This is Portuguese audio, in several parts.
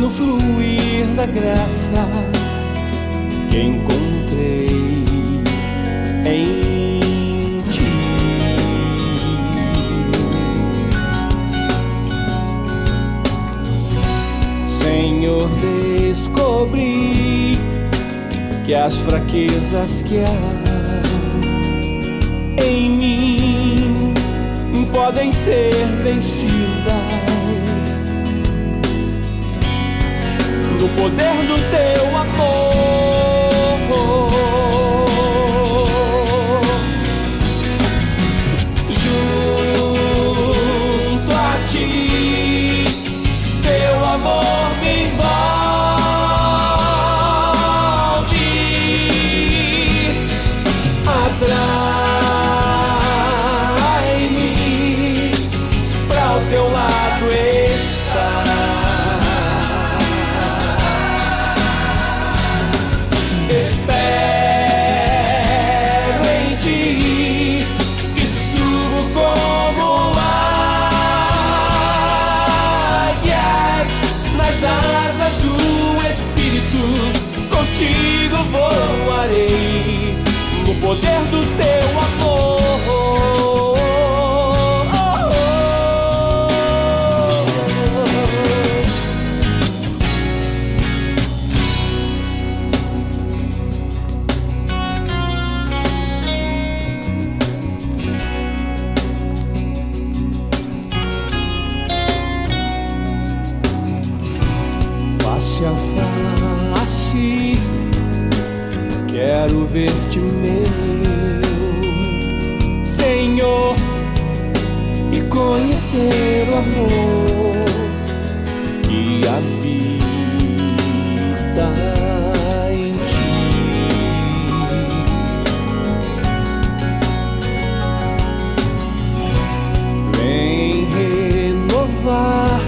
no fluir da graça que encontrei em ti. Senhor, descobri que as fraquezas que há em mim podem ser vencidas no poder do teu amor. Junto a ti, teu amor me envolve, atrai-me pra o teu lado estar. Espero em ti e subo como águias nas asas do Espírito. Contigo voarei no poder do teu amor. Face a face, quero ver-te, meu Senhor, e conhecer o amor que habita em ti. Vem renovar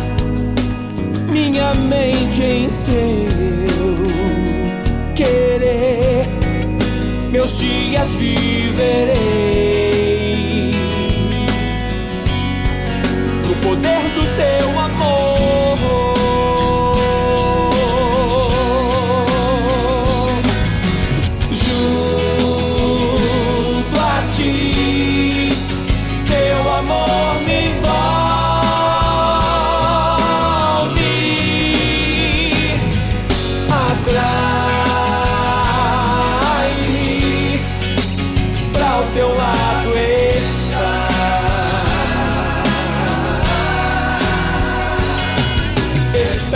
minha mente em teu querer, meus dias viverei no poder do teu amor. Junto a ti, teu amor me envolve, atrai-me pra o teu lado estar. Espero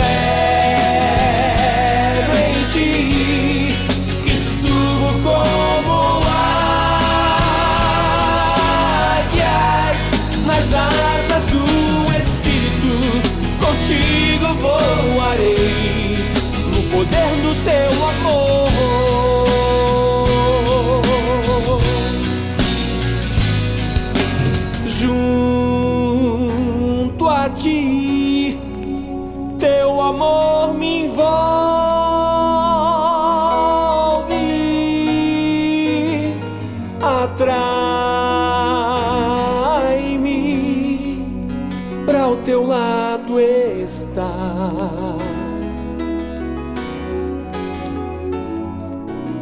em ti e subo como águias nas asas do Espírito. Contigo voarei no poder do teu amor. Junto a ti, teu amor me envolve, atrai-me pra o teu lado estar.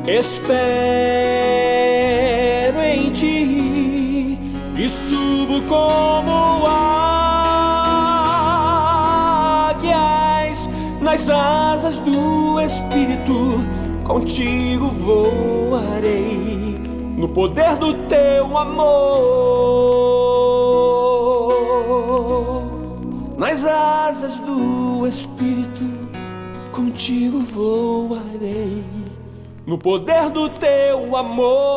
Espero em ti e subo como águias nas asas do Espírito. Contigo voarei no poder do teu amor. Nas asas do Espírito, contigo voarei no poder do teu amor.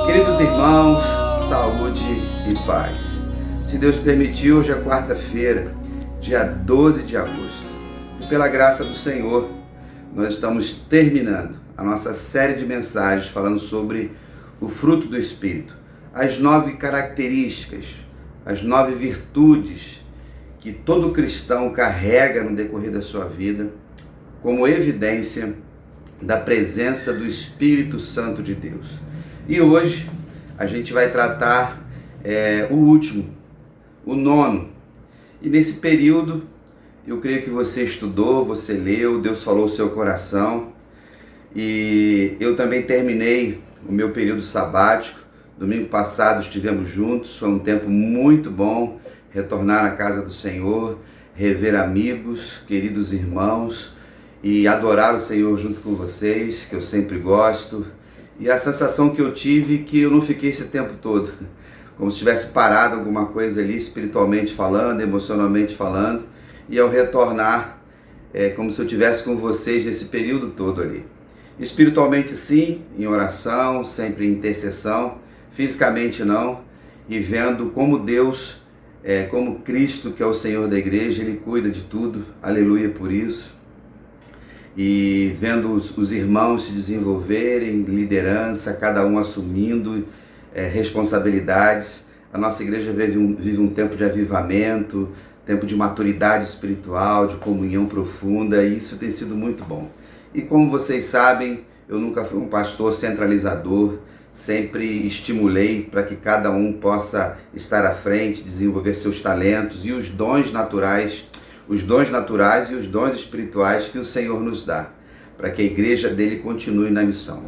Queridos irmãos, saúde e paz. Se Deus permitiu, hoje é quarta-feira, dia 12 de agosto. E pela graça do Senhor, nós estamos terminando a nossa série de mensagens falando sobre o fruto do Espírito, as 9 características, as 9 virtudes que todo cristão carrega no decorrer da sua vida como evidência da presença do Espírito Santo de Deus. E hoje a gente vai tratar o último, o nono. E nesse período, eu creio que você estudou, você leu, Deus falou ao seu coração. E eu também terminei o meu período sabático. Domingo passado estivemos juntos, foi um tempo muito bom retornar à casa do Senhor, rever amigos, queridos irmãos e adorar o Senhor junto com vocês, que eu sempre gosto. E a sensação que eu tive que eu não fiquei esse tempo todo, como se tivesse parado alguma coisa ali, espiritualmente falando, emocionalmente falando, e ao retornar, como se eu estivesse com vocês nesse período todo ali. Espiritualmente sim, em oração, sempre em intercessão, fisicamente não, e vendo como Deus, como Cristo, que é o Senhor da igreja, Ele cuida de tudo, aleluia por isso. E vendo os irmãos se desenvolverem, liderança, cada um assumindo responsabilidades. A nossa igreja vive um tempo de avivamento, tempo de maturidade espiritual, de comunhão profunda, e isso tem sido muito bom. E como vocês sabem, eu nunca fui um pastor centralizador, sempre estimulei para que cada um possa estar à frente, desenvolver seus talentos e os dons naturais e os dons espirituais que o Senhor nos dá, para que a igreja dele continue na missão.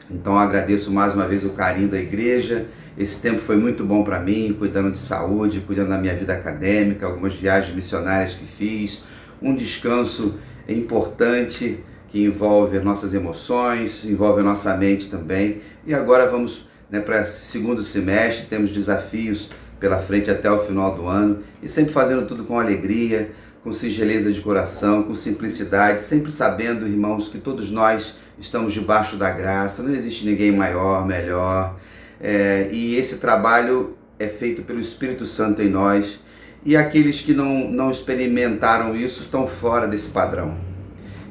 Então eu agradeço mais uma vez o carinho da igreja. Esse tempo foi muito bom para mim, cuidando de saúde, cuidando da minha vida acadêmica, algumas viagens missionárias que fiz, um descanso importante que envolve nossas emoções, envolve a nossa mente também. E agora vamos para esse segundo semestre, temos desafios pela frente até o final do ano, e sempre fazendo tudo com alegria, com singeleza de coração, com simplicidade, sempre sabendo, irmãos, que todos nós estamos debaixo da graça, não existe ninguém maior, melhor, e esse trabalho é feito pelo Espírito Santo em nós, e aqueles que não experimentaram isso estão fora desse padrão.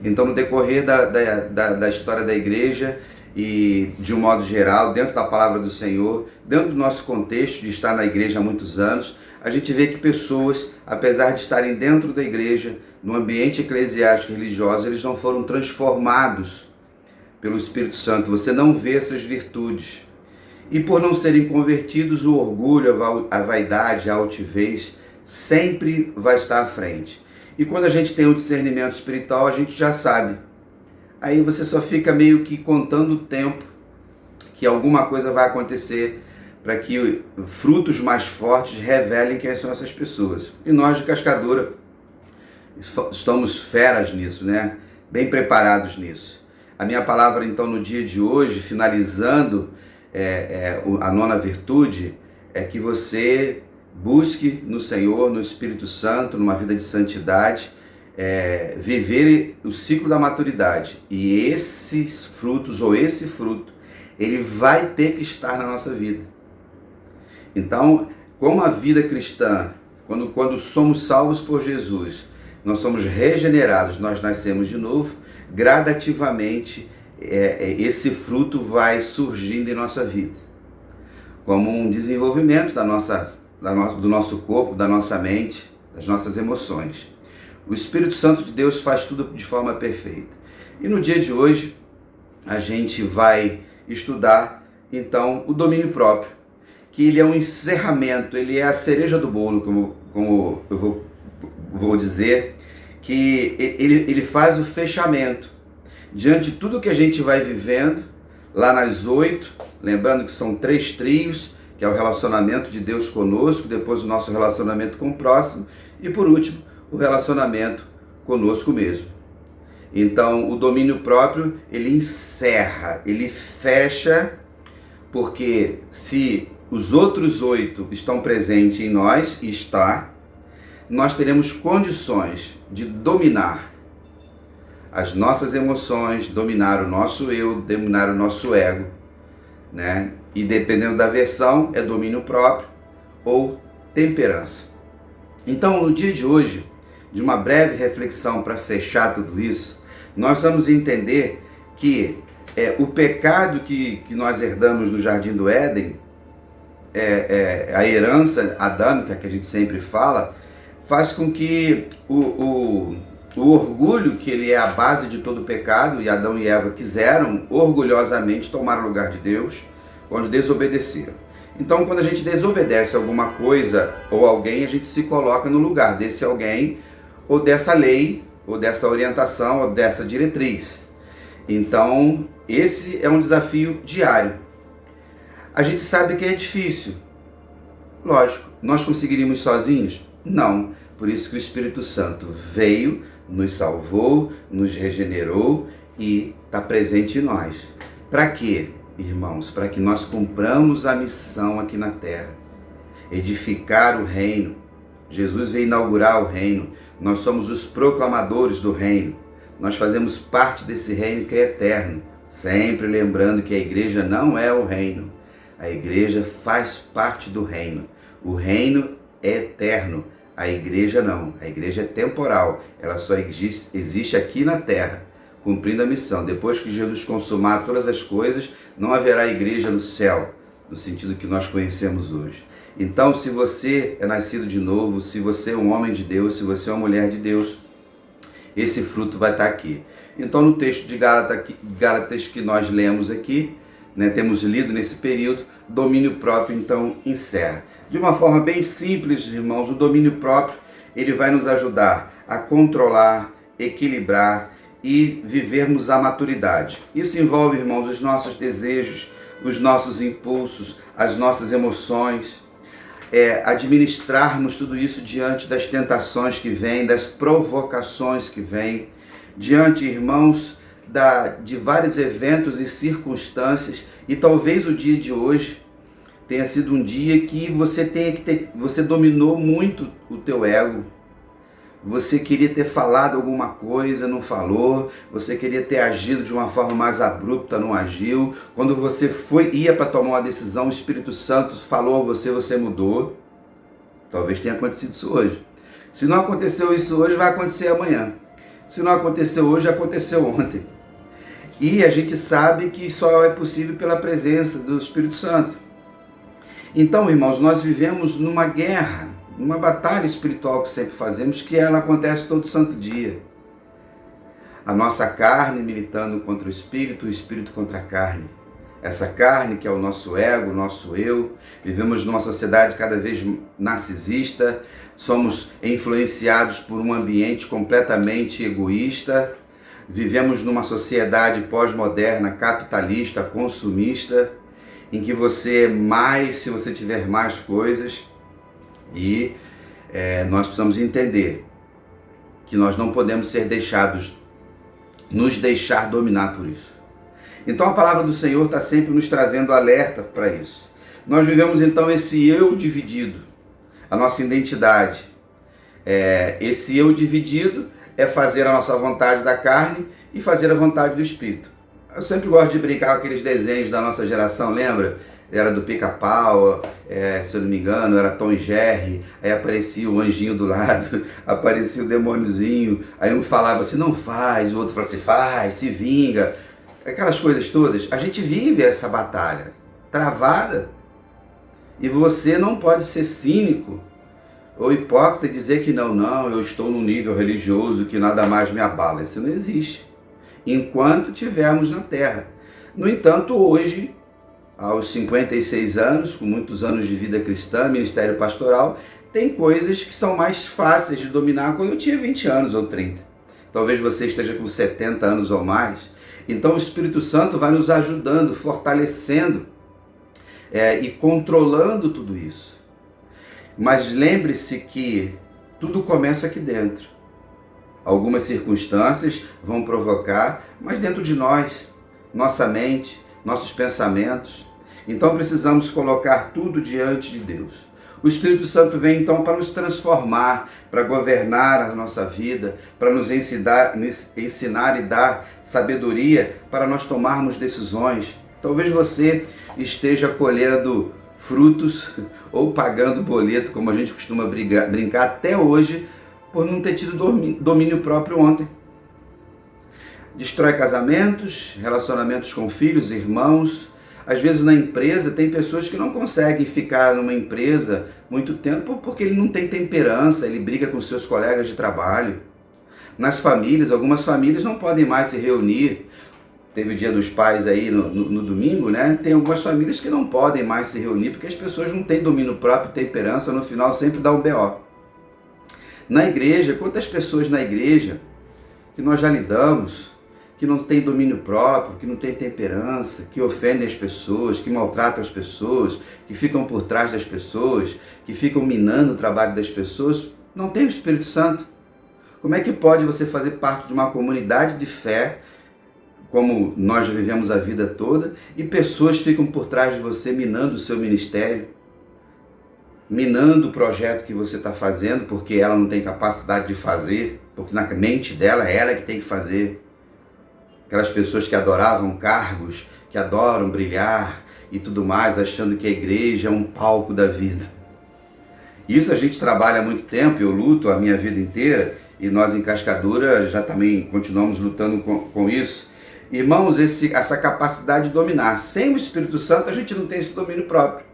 Então, no decorrer da história da igreja e de um modo geral, dentro da palavra do Senhor, dentro do nosso contexto de estar na igreja há muitos anos, a gente vê que pessoas, apesar de estarem dentro da igreja, no ambiente eclesiástico e religioso, eles não foram transformados pelo Espírito Santo. Você não vê essas virtudes. E por não serem convertidos, o orgulho, a vaidade, a altivez sempre vai estar à frente. E quando a gente tem um discernimento espiritual, a gente já sabe. Aí você só fica meio que contando o tempo que alguma coisa vai acontecer para que frutos mais fortes revelem quem são essas pessoas. E nós de Cascadura estamos feras nisso, né? Bem preparados nisso. A minha palavra então no dia de hoje, finalizando a nona virtude, é que você busque no Senhor, no Espírito Santo, numa vida de santidade, viver o ciclo da maturidade. E esses frutos, ou esse fruto, ele vai ter que estar na nossa vida. Então, como a vida cristã, quando somos salvos por Jesus, nós somos regenerados, nós nascemos de novo, gradativamente esse fruto vai surgindo em nossa vida. Como um desenvolvimento do nosso corpo, da nossa mente, das nossas emoções. O Espírito Santo de Deus faz tudo de forma perfeita. E no dia de hoje, a gente vai estudar, então, o domínio próprio, que ele é um encerramento, ele é a cereja do bolo, como eu vou dizer, que ele faz o fechamento. Diante de tudo que a gente vai vivendo, lá nas 8, lembrando que são 3 trios, que é o relacionamento de Deus conosco, depois o nosso relacionamento com o próximo, e por último, o relacionamento conosco mesmo. Então, o domínio próprio, ele encerra, ele fecha, porque se os outros 8 estão presentes em nós, e nós teremos condições de dominar as nossas emoções, dominar o nosso eu, dominar o nosso ego, né? E dependendo da versão, é domínio próprio ou temperança. Então, no dia de hoje, de uma breve reflexão para fechar tudo isso, nós vamos entender que o pecado que nós herdamos no Jardim do Éden, a herança adâmica que a gente sempre fala, faz com que o orgulho, que ele é a base de todo pecado, e Adão e Eva quiseram orgulhosamente tomar o lugar de Deus quando desobedeceram. Então, quando a gente desobedece alguma coisa ou alguém, a gente se coloca no lugar desse alguém, ou dessa lei, ou dessa orientação, ou dessa diretriz. Então, esse é um desafio diário. A gente sabe que é difícil. Lógico, nós conseguiríamos sozinhos? Não. Por isso que o Espírito Santo veio, nos salvou, nos regenerou e está presente em nós. Para quê, irmãos? Para que nós cumpramos a missão aqui na terra. Edificar o reino. Jesus veio inaugurar o reino. Nós somos os proclamadores do reino. Nós fazemos parte desse reino que é eterno. Sempre lembrando que a igreja não é o reino. A igreja faz parte do reino. O reino é eterno. A igreja não. A igreja é temporal. Ela só existe aqui na terra, cumprindo a missão. Depois que Jesus consumar todas as coisas, não haverá igreja no céu, no sentido que nós conhecemos hoje. Então, se você é nascido de novo, se você é um homem de Deus, se você é uma mulher de Deus, esse fruto vai estar aqui. Então, no texto de Gálatas que nós lemos aqui, temos lido nesse período, domínio próprio, então, encerra. De uma forma bem simples, irmãos, o domínio próprio, ele vai nos ajudar a controlar, equilibrar e vivermos a maturidade. Isso envolve, irmãos, os nossos desejos, os nossos impulsos, as nossas emoções, administrarmos tudo isso diante das tentações que vêm, das provocações que vêm, diante, irmãos, de vários eventos e circunstâncias, e talvez o dia de hoje tenha sido um dia que você dominou muito o teu ego. Você queria ter falado alguma coisa, não falou. Você queria ter agido de uma forma mais abrupta, não agiu. Quando você ia para tomar uma decisão, o Espírito Santo falou a você mudou. Talvez tenha acontecido isso hoje. Se não aconteceu isso hoje, vai acontecer amanhã. Se não aconteceu hoje, aconteceu ontem. E a gente sabe que só é possível pela presença do Espírito Santo. Então, irmãos, nós vivemos numa guerra, numa batalha espiritual que sempre fazemos, que ela acontece todo santo dia. A nossa carne militando contra o espírito contra a carne. Essa carne que é o nosso ego, o nosso eu. Vivemos numa sociedade cada vez narcisista, somos influenciados por um ambiente completamente egoísta, vivemos numa sociedade pós-moderna, capitalista, consumista, em que você mais, se você tiver mais coisas, e nós precisamos entender que nós não podemos nos deixar dominar por isso. Então a palavra do Senhor está sempre nos trazendo alerta para isso. Nós vivemos então esse eu dividido, a nossa identidade. Esse eu dividido é fazer a nossa vontade da carne e fazer a vontade do Espírito. Eu sempre gosto de brincar com aqueles desenhos da nossa geração, lembra? Era do Pica-Pau, se eu não me engano, era Tom e Jerry, aí aparecia o anjinho do lado, aparecia o demôniozinho, aí um falava assim, não faz, o outro falava assim, faz, se vinga, aquelas coisas todas. A gente vive essa batalha travada, e você não pode ser cínico ou hipócrita e dizer que não, eu estou num nível religioso que nada mais me abala. Isso não existe enquanto tivermos na terra. No entanto, hoje, aos 56 anos, com muitos anos de vida cristã, ministério pastoral, tem coisas que são mais fáceis de dominar quando eu tinha 20 anos ou 30. Talvez você esteja com 70 anos ou mais. Então o Espírito Santo vai nos ajudando, fortalecendo e controlando tudo isso. Mas lembre-se que tudo começa aqui dentro. Algumas circunstâncias vão provocar, mas dentro de nós, nossa mente, nossos pensamentos. Então precisamos colocar tudo diante de Deus. O Espírito Santo vem então para nos transformar, para governar a nossa vida, para nos ensinar e dar sabedoria para nós tomarmos decisões. Talvez você esteja colhendo frutos ou pagando boleto, como a gente costuma brincar até hoje, por não ter tido domínio próprio ontem. Destrói casamentos, relacionamentos com filhos, irmãos. Às vezes na empresa tem pessoas que não conseguem ficar numa empresa muito tempo porque ele não tem temperança, ele briga com seus colegas de trabalho. nas famílias. Algumas famílias não podem mais se reunir. Teve o Dia dos Pais aí no domingo, né? Tem algumas famílias que não podem mais se reunir porque as pessoas não têm domínio próprio, temperança, no final sempre dá um BO. Na igreja, quantas pessoas na igreja que nós já lidamos, que não tem domínio próprio, que não tem temperança, que ofendem as pessoas, que maltratam as pessoas, que ficam por trás das pessoas, que ficam minando o trabalho das pessoas, não tem o Espírito Santo. Como é que pode você fazer parte de uma comunidade de fé, como nós já vivemos a vida toda, e pessoas ficam por trás de você minando o seu ministério, minando o projeto que você está fazendo, porque ela não tem capacidade de fazer, porque na mente dela é ela que tem que fazer. Aquelas pessoas que adoravam cargos, que adoram brilhar e tudo mais, achando que a igreja é um palco da vida. Isso a gente trabalha há muito tempo, eu luto a minha vida inteira, e nós em Cascadura já também continuamos lutando com isso. Irmãos, essa capacidade de dominar. Sem o Espírito Santo a gente não tem esse domínio próprio.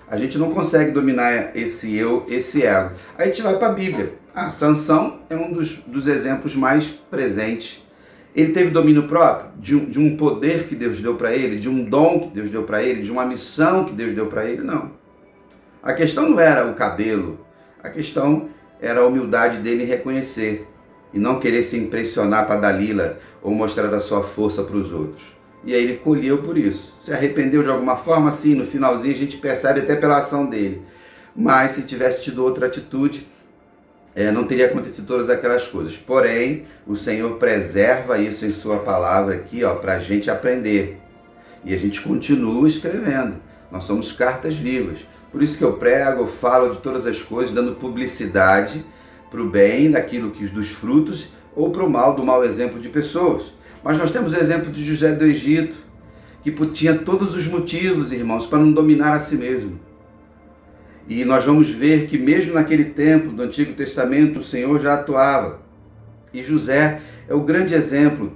A gente não consegue dominar esse eu, esse ego. Aí a gente vai para a Bíblia. Sansão é um dos exemplos mais presentes. Ele teve domínio próprio de um poder que Deus deu para ele, de um dom que Deus deu para ele, de uma missão que Deus deu para ele? Não. A questão não era o cabelo, a questão era a humildade dele em reconhecer e não querer se impressionar para Dalila ou mostrar a sua força para os outros. E aí ele colheu por isso. Se arrependeu de alguma forma? Sim, no finalzinho a gente percebe até pela ação dele. Mas se tivesse tido outra atitude, não teria acontecido todas aquelas coisas. Porém, o Senhor preserva isso em sua palavra aqui, para a gente aprender. E a gente continua escrevendo. Nós somos cartas vivas. Por isso que eu prego, eu falo de todas as coisas, dando publicidade para o bem, dos frutos, ou para o mal, do mau exemplo de pessoas. Mas nós temos o exemplo de José do Egito, que tinha todos os motivos, irmãos, para não dominar a si mesmo. E nós vamos ver que mesmo naquele tempo do Antigo Testamento, o Senhor já atuava. E José é o grande exemplo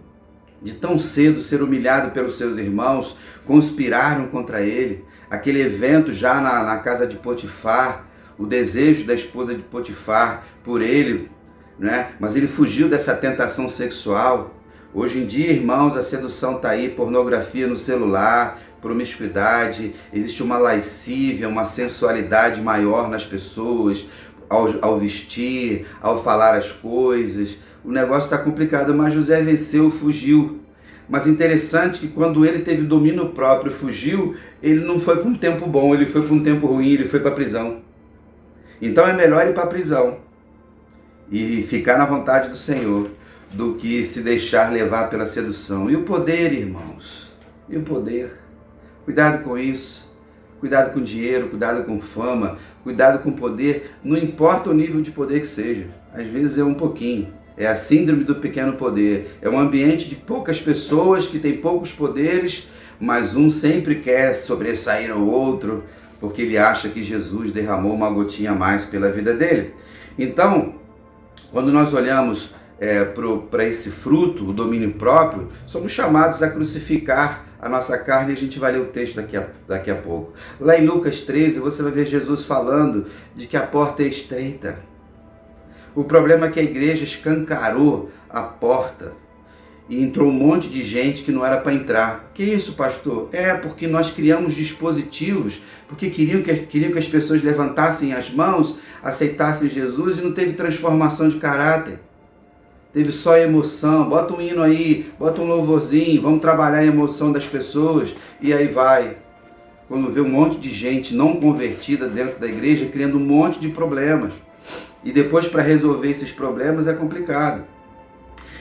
de tão cedo ser humilhado pelos seus irmãos, conspiraram contra ele. Aquele evento já na casa de Potifar, o desejo da esposa de Potifar por ele, né? Mas ele fugiu dessa tentação sexual. Hoje em dia, irmãos, a sedução está aí, pornografia no celular, promiscuidade, existe uma lascívia, uma sensualidade maior nas pessoas, ao vestir, ao falar as coisas. O negócio está complicado, mas José venceu, fugiu. Mas interessante que quando ele teve domínio próprio, fugiu, ele não foi para um tempo bom, ele foi para um tempo ruim, ele foi para a prisão. Então é melhor ir para a prisão e ficar na vontade do Senhor do que se deixar levar pela sedução. E o poder, irmãos? E o poder? Cuidado com isso. Cuidado com dinheiro, cuidado com fama, cuidado com poder. Não importa o nível de poder que seja. Às vezes é um pouquinho. É a síndrome do pequeno poder. É um ambiente de poucas pessoas que têm poucos poderes, mas um sempre quer sobressair ao outro, porque ele acha que Jesus derramou uma gotinha a mais pela vida dele. Então, quando nós olhamos para esse fruto, o domínio próprio, somos chamados a crucificar a nossa carne, e a gente vai ler o texto daqui a pouco. Lá em Lucas 13, você vai ver Jesus falando de que a porta é estreita. O problema é que a igreja escancarou a porta e entrou um monte de gente que não era para entrar. Que isso, pastor? Porque nós criamos dispositivos, porque queriam que as pessoas levantassem as mãos, aceitassem Jesus, e não teve transformação de caráter. Teve só emoção. Bota um hino aí, bota um louvorzinho, vamos trabalhar a emoção das pessoas, e aí vai. Quando vê um monte de gente não convertida dentro da igreja, criando um monte de problemas. E depois, para resolver esses problemas, é complicado.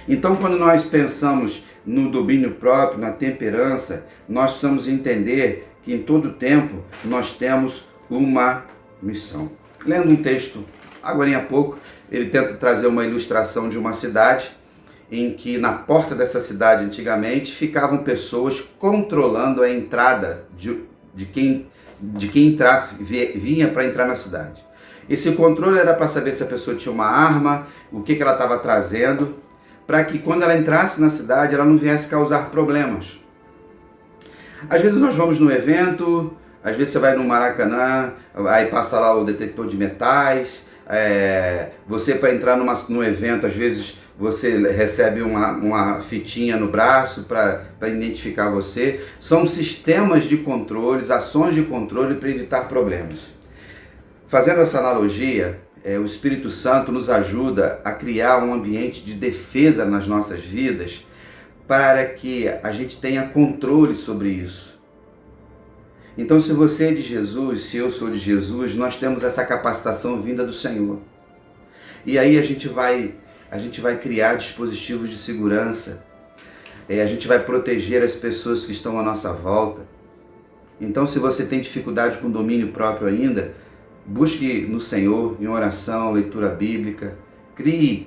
Então, quando nós pensamos no domínio próprio, na temperança, nós precisamos entender que em todo tempo nós temos uma missão. Lendo um texto, agora há pouco, ele tenta trazer uma ilustração de uma cidade em que na porta dessa cidade, antigamente, ficavam pessoas controlando a entrada de quem entrasse, vinha para entrar na cidade. Esse controle era para saber se a pessoa tinha uma arma, o que ela estava trazendo, para que quando ela entrasse na cidade, ela não viesse causar problemas. Às vezes nós vamos num evento, às vezes você vai no Maracanã, aí passa lá o detector de metais, você para entrar num evento, às vezes você recebe uma fitinha no braço para identificar você. São sistemas de controles, ações de controle para evitar problemas. Fazendo essa analogia, o Espírito Santo nos ajuda a criar um ambiente de defesa nas nossas vidas para que a gente tenha controle sobre isso. Então, se você é de Jesus, se eu sou de Jesus, nós temos essa capacitação vinda do Senhor. E aí a gente vai criar dispositivos de segurança, a gente vai proteger as pessoas que estão à nossa volta. Então, se você tem dificuldade com domínio próprio ainda, busque no Senhor, em oração, leitura bíblica, crie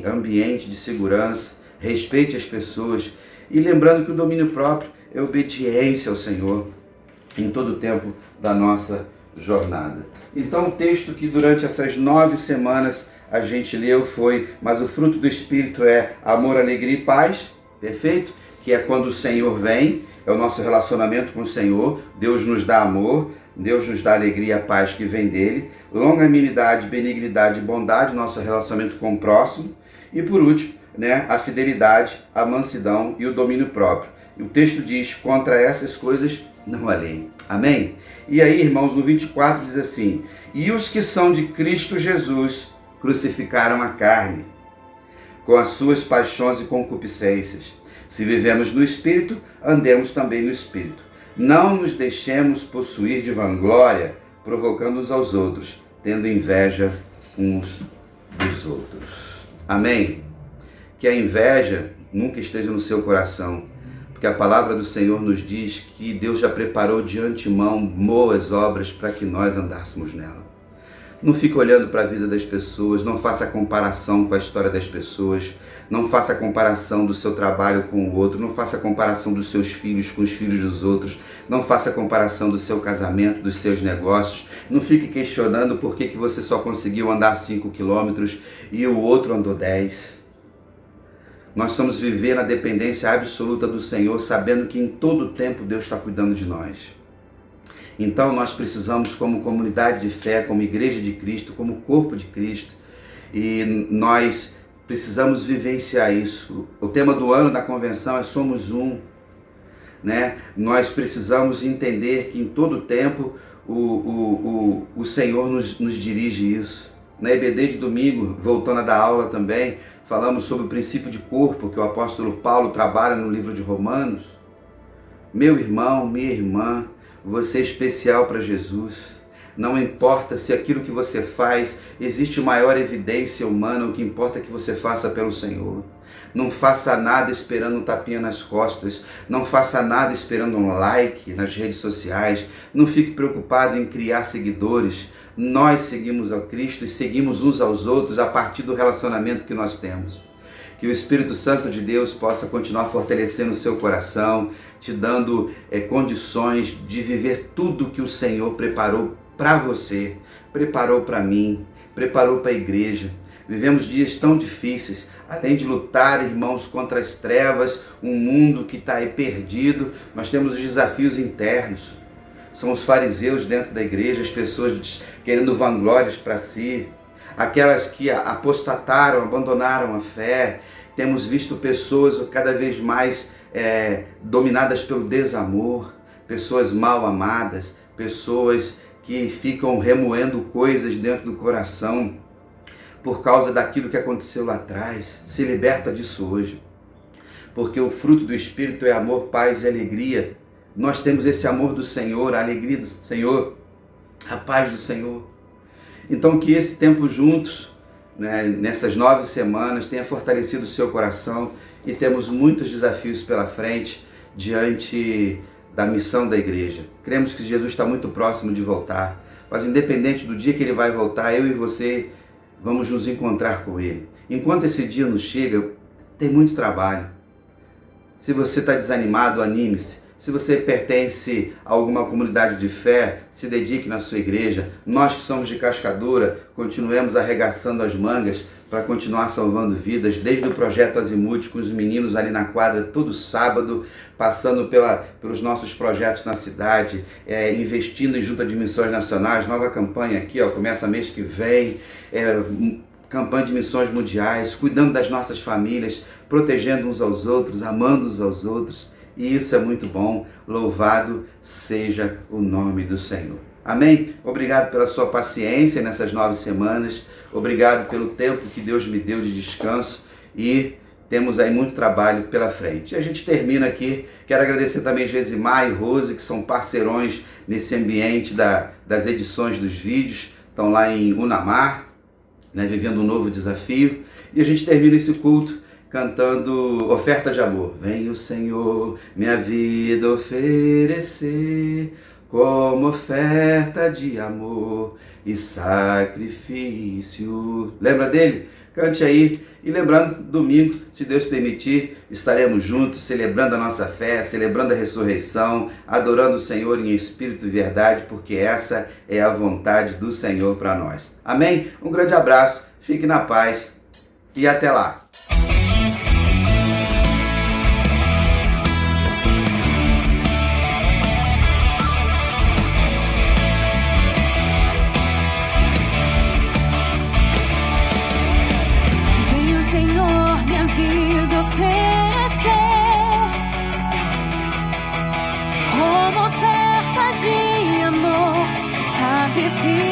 ambiente de segurança, respeite as pessoas e lembrando que o domínio próprio é obediência ao Senhor em todo o tempo da nossa jornada. Então, o texto que durante essas 9 semanas a gente leu foi: mas o fruto do Espírito é amor, alegria e paz, perfeito? Que é quando o Senhor vem, é o nosso relacionamento com o Senhor, Deus nos dá amor, Deus nos dá alegria e paz que vem dele, longanimidade, benignidade e bondade, nosso relacionamento com o próximo, e por último, a fidelidade, a mansidão e o domínio próprio. E o texto diz: contra essas coisas não há lei. Amém? E aí, irmãos, no 24 diz assim: e os que são de Cristo Jesus crucificaram a carne, com as suas paixões e concupiscências. Se vivemos no Espírito, andemos também no Espírito. Não nos deixemos possuir de vanglória, provocando uns aos outros, tendo inveja uns dos outros. Amém? Que a inveja nunca esteja no seu coração, porque a palavra do Senhor nos diz que Deus já preparou de antemão boas obras para que nós andássemos nela. Não fique olhando para a vida das pessoas, não faça comparação com a história das pessoas, não faça comparação do seu trabalho com o outro, não faça comparação dos seus filhos com os filhos dos outros, não faça comparação do seu casamento, dos seus negócios, não fique questionando por que você só conseguiu andar 5 quilômetros e o outro andou 10. Nós estamos vivendo a dependência absoluta do Senhor, sabendo que em todo o tempo Deus está cuidando de nós. Então nós precisamos, como comunidade de fé, como igreja de Cristo, como corpo de Cristo, e nós precisamos vivenciar isso. O tema do ano da convenção é Somos Um, Nós precisamos entender que em todo o tempo o Senhor nos dirige isso. Na EBD de domingo, voltando a dar aula também, falamos sobre o princípio de corpo que o apóstolo Paulo trabalha no livro de Romanos. Meu irmão, minha irmã, você é especial para Jesus. Não importa se aquilo que você faz existe maior evidência humana, o que importa é que você faça pelo Senhor. Não faça nada esperando um tapinha nas costas, não faça nada esperando um like nas redes sociais, não fique preocupado em criar seguidores. Nós seguimos ao Cristo e seguimos uns aos outros a partir do relacionamento que nós temos. Que o Espírito Santo de Deus possa continuar fortalecendo o seu coração, te dando condições de viver tudo que o Senhor preparou para você, preparou para mim, preparou para a igreja. Vivemos dias tão difíceis, além de lutar, irmãos, contra as trevas, um mundo que está aí perdido, nós temos os desafios internos. São os fariseus dentro da igreja, as pessoas querendo vanglórias para si, aquelas que apostataram, abandonaram a fé. Temos visto pessoas cada vez mais dominadas pelo desamor, pessoas mal amadas, pessoas que ficam remoendo coisas dentro do coração por causa daquilo que aconteceu lá atrás. Se liberta disso hoje, porque o fruto do Espírito é amor, paz e alegria. Nós temos esse amor do Senhor, a alegria do Senhor, a paz do Senhor. Então que esse tempo juntos, nessas 9 semanas, tenha fortalecido o seu coração, e temos muitos desafios pela frente diante da missão da igreja. Cremos que Jesus está muito próximo de voltar, mas independente do dia que ele vai voltar, eu e você vamos nos encontrar com ele. Enquanto esse dia não chega, tem muito trabalho. Se você está desanimado, anime-se. Se você pertence a alguma comunidade de fé, se dedique na sua igreja. Nós que somos de Cascadura, continuemos arregaçando as mangas para continuar salvando vidas, desde o projeto Azimuth, com os meninos ali na quadra todo sábado, passando pelos nossos projetos na cidade, investindo em Junta de Missões Nacionais, nova campanha aqui, começa mês que vem, campanha de missões mundiais, cuidando das nossas famílias, protegendo uns aos outros, amando uns aos outros. E isso é muito bom. Louvado seja o nome do Senhor. Amém? Obrigado pela sua paciência nessas 9 semanas. Obrigado pelo tempo que Deus me deu de descanso. E temos aí muito trabalho pela frente. E a gente termina aqui. Quero agradecer também Gesimar e Rose, que são parceirões nesse ambiente das edições dos vídeos. Estão lá em Unamar, né, vivendo um novo desafio. E a gente termina esse culto cantando Oferta de Amor. Vem o Senhor minha vida oferecer como oferta de amor e sacrifício. Lembra dele? Cante aí. E lembrando, domingo, se Deus permitir, estaremos juntos, celebrando a nossa fé, celebrando a ressurreição, adorando o Senhor em espírito e verdade, porque essa é a vontade do Senhor para nós. Amém? Um grande abraço, fique na paz e até lá. Oferecer como oferta de amor, sacrifício.